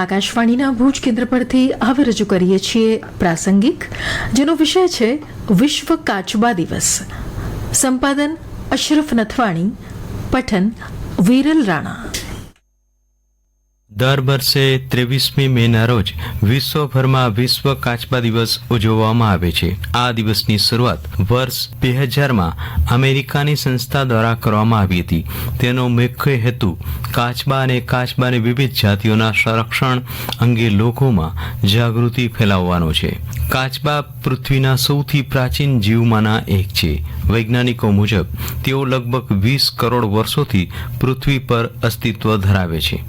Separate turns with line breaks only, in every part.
આકાશવાણીના ભુજ કેન્દ્ર પરથી હવે રજૂ કરીએ છીએ પ્રાસંગિક, જેનો વિષય છે વિશ્વ કાચબા દિવસ. સંપાદન અશરફ નથવાણી, પઠન વિરલ રાણા.
દર વર્ષે 23મી મેના રોજ વિશ્વભરમાં વિશ્વ કાચબા દિવસ ઉજવવામાં આવે છે. આ દિવસની શરૂઆત વર્ષ 2000માં અમેરિકાની સંસ્થા દ્વારા કરવામાં આવી હતી. તેનો મુખ્ય હેતુ કાચબા અને કાચબાની વિવિધ જાતિઓના સંરક્ષણ અંગે લોકોમાં જાગૃતિ ફેલાવવાનો છે. કાચબા પૃથ્વીના સૌથી પ્રાચીન જીવમાંના એક છે. વૈજ્ઞાનિકો મુજબ તેઓ લગભગ 20 કરોડ વર્ષોથી પૃથ્વી પર અસ્તિત્વ ધરાવે છે.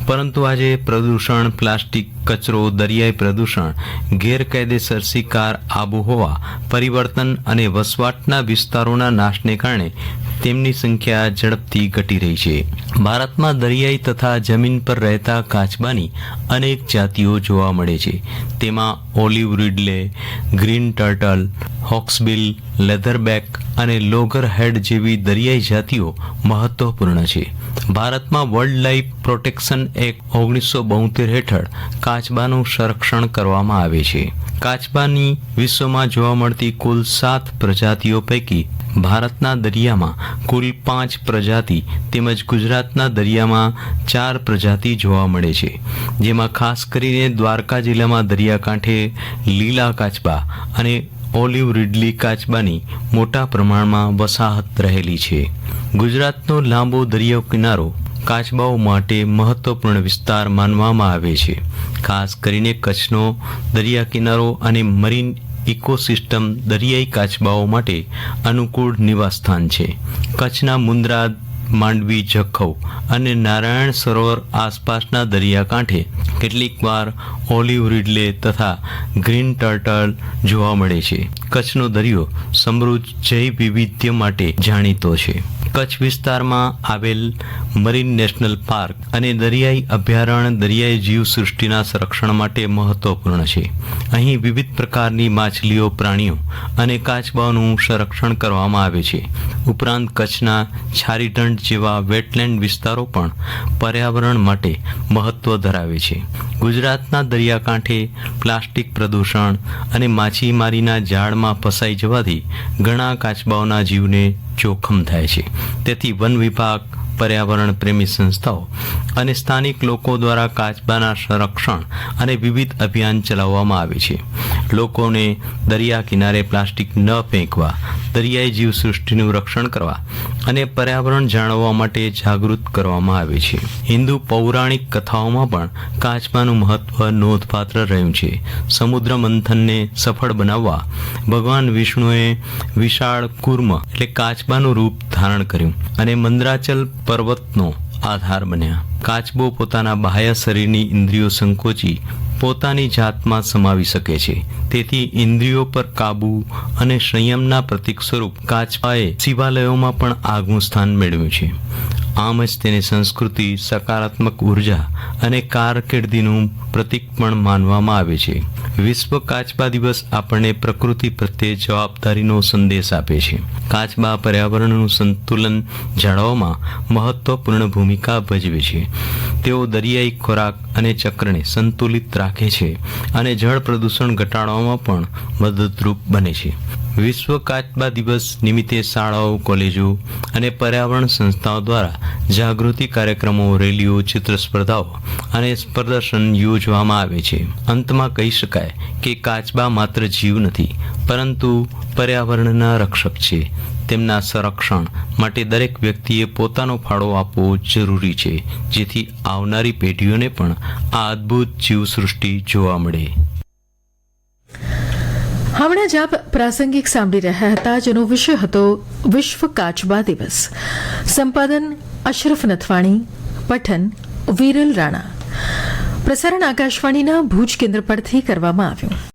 પરંતુ આજે પ્રદૂષણ, પ્લાસ્ટિક, કચરો, દરિયાઈ પ્રદૂષણ, ગેરકાયદેસર શિકાર, આબોહવા પરિવર્તન અને વસવાટના વિસ્તારોના નાશને કારણે તેમની સંખ્યા ઝડપથી ઘટી રહી છે. ભારતમાં દરિયાઈ તથા જમીન પર રહેતા કાચબાની અનેક જાતિઓ જોવા મળે છે. તેમાં ઓલિવ રીડલે, ગ્રીન ટર્ટલ, હોક્સબિલ, લેધરબેક અને લોગર હેડ જેવી દરિયાઈ જાતિઓ મહત્વપૂર્ણ છે. ભારતમાં વર્લ્ડ લાઇફ પ્રોટેક્શન એક્ટ 1972 હેઠળ કાચબાનું સંરક્ષણ કરવામાં આવે છે. કાચબાની વિશ્વમાં જોવા મળતી કુલ 7 પ્રજાતિઓ પૈકી ભારતના દરિયામાં કુલ 5 પ્રજાતિ તેમજ ગુજરાતના દરિયામાં 4 પ્રજાતિ જોવા મળે છે. જેમાં ખાસ કરીને દ્વારકા જિલ્લામાં દરિયાકાંઠે લીલા કાચબા અને ઓલિવ રીડલી કાચબાની મોટા પ્રમાણમાં વસાહત રહેલી છે. ગુજરાતનો લાંબો દરિયો કિનારો કાચબાઓ માટે મહત્વપૂર્ણ વિસ્તાર માનવામાં આવે છે. ખાસ કરીને કચ્છનો દરિયા કિનારો અને મરીન ઇકોસિસ્ટમ દરિયાઈ કાચબાઓ માટે અનુકૂળ નિવાસસ્થાન છે. કચ્છના મુન્દ્રા, માંડવી, જખૌ અને નારાયણ સરોવર આસપાસના દરિયાકાંઠે કેટલીક વાર ઓલિવ રીડલે તથા ગ્રીન ટર્ટલ જોવા મળે છે. કચ્છનો દરિયો સમૃદ્ધ જૈવ વિવિધ્ય માટે જાણીતો છે. કચ્છ વિસ્તારમાં આવેલ મરીન નેશનલ પાર્ક અને દરિયાઈ અભયારણ્ય દરિયાઈ જીવસૃષ્ટિના સંરક્ષણ માટે મહત્વપૂર્ણ છે. અહીં વિવિધ પ્રકારની માછલીઓ, પ્રાણીઓ અને કાચબાઓનું સંરક્ષણ કરવામાં આવે છે. ઉપરાંત કચ્છના છારીઢંઢ જેવા વેટલેન્ડ વિસ્તારો પણ પર્યાવરણ માટે મહત્વ ધરાવે છે. ગુજરાતના દરિયાકાંઠે પ્લાસ્ટિક પ્રદૂષણ અને માછીમારીના જાળમાં ફસાઈ જવાથી ઘણા કાચબાઓના જીવને જોખમ થાય છે. તેથી વન વિભાગ, પર્યાવરણ પ્રેમી સંસ્થાઓ અને સ્થાનિક લોકો દ્વારા કાચબાના સંરક્ષણ અને વિવિધ અભિયાન ચલાવવામાં આવે છે. લોકોને દરિયા કિનારે પ્લાસ્ટિક ન ફેંકવા, દરિયાઈ જીવસૃષ્ટિનું રક્ષણ કરવા અને પર્યાવરણ જાળવવા માટે જાગૃત કરવામાં આવે છે. હિન્દુ પૌરાણિક કથાઓમાં પણ કાચબાનું મહત્વ નોંધપાત્ર રહ્યું છે. સમુદ્ર મંથનને સફળ બનાવવા ભગવાન વિષ્ણુએ વિશાળ કુર્મ એટલે કાચબાનું રૂપ ધારણ કર્યું અને મંદરાચલ પર્વતનો આધાર બન્યા. કાચબો પોતાના બાહ્ય શરીરની ઇન્દ્રિયો સંકોચી પોતાની જાતમાં સમાવી શકે છે. તેથી ઇન્દ્રિયો પર કાબુ અને સંયમના પ્રતીક સ્વરૂપ કાચબાએ શિવાલયોમાં પણ આગવું સ્થાન મેળવ્યું છે. આમ જ તેને સંસ્કૃતિ, સકારાત્મક ઉર્જા અને કારકિર્દીનું પ્રતીક પણ માનવામાં આવે છે. વિશ્વ કાચબા દિવસ આપણને પ્રકૃતિ પ્રત્યે જવાબદારીનો સંદેશ આપે છે. કાચબા પર્યાવરણનું સંતુલન જાળવવામાં મહત્વપૂર્ણ ભૂમિકા ભજવે છે. તેઓ દરિયાઈ ખોરાક અને ચક્રને સંતુલિત રાખે છે અને જળ પ્રદૂષણ ઘટાડવામાં પણ મદદરૂપ બને છે. વિશ્વ કાચબા દિવસ નિમિત્તે શાળાઓ, કોલેજો અને પર્યાવરણ સંસ્થાઓ દ્વારા જાગૃતિ કાર્યક્રમો, રેલીઓ, ચિત્ર સ્પર્ધાઓ અને પ્રદર્શન યોજવામાં આવે છે. અંતમાં કહી શકાય કે કાચબા માત્ર જીવ નથી, પરંતુ પર્યાવરણના રક્ષક છે. તેમના સંરક્ષણ માટે દરેક વ્યક્તિએ પોતાનો ફાળો આપવો જરૂરી છે, જેથી આવનારી પેઢીઓને પણ આ અદ્ભુત જીવસૃષ્ટિ જોવા મળે.
હમણાં જ આપ પ્રાસંગિક સાંભળી રહ્યા હતા, જેનો વિષય હતો વિશ્વ કાચબા દિવસ. સંપાદન અશરફ નથવાણી, પઠન વિરલ રાણા. પ્રસારણ આકાશવાણીના ભુજ કેન્દ્ર પરથી કરવામાં આવ્યું.